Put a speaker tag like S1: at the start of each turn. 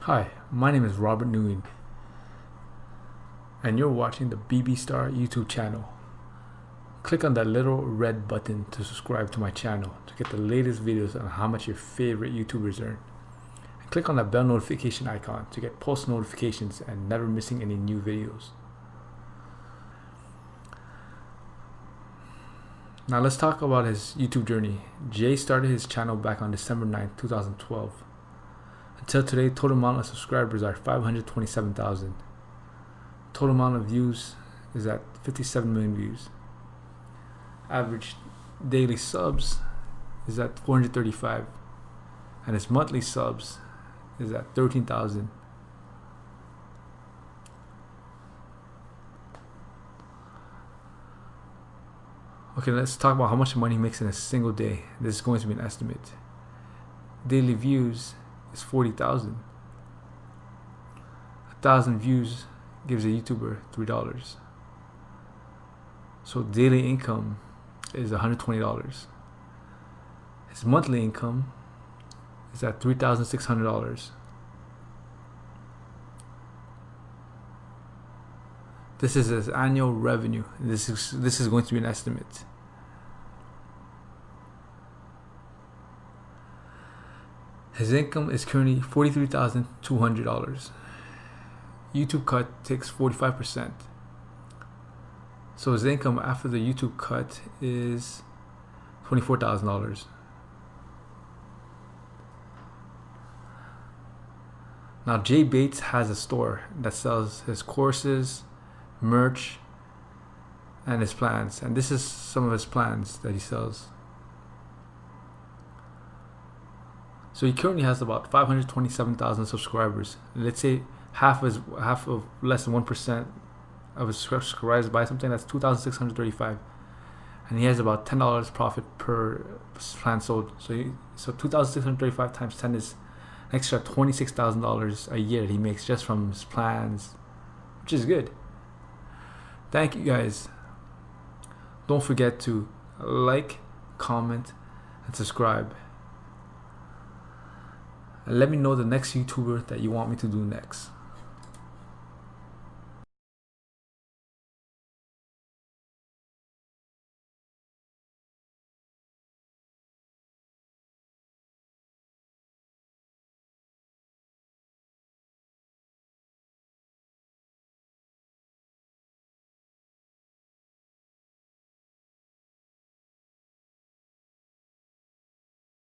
S1: Hi, my name is Robert Nguyen, and you're watching the BB Star YouTube channel. Click on that little red button to subscribe to my channel to get the latest videos on how much your favorite YouTubers earn. And click on that bell notification icon to get post notifications and never missing any new videos. Now let's talk about his YouTube journey. Jay started his channel back on December 9th, 2012. Until today, total amount of subscribers are 527,000. Total amount of views is at 57 million views. Average daily subs is at 435, and his monthly subs is at 13,000. Okay, let's talk about how much money he makes in a single day. This is going to be an estimate. Daily views is 40,000. 1,000 views gives a YouTuber $3. So daily income is $120. His monthly income is at $3,600. This is his annual revenue. This is going to be an estimate. His income is currently $43,200. YouTube cut takes 45%. So his income after the YouTube cut is $24,000. Now Jay Bates has a store that sells his courses, merch, and his plans. And this is some of his plans that he sells. So he currently has about 527,000 subscribers. Let's say half of less than 1% of his subscribers buy something. That's 2,635, and he has about $10 profit per plan sold. So 2,635 times 10 is an extra $26,000 a year that he makes just from his plans, which is good. Thank you guys. Don't forget to like, comment, and subscribe. And let me know the next YouTuber that you want me to do next.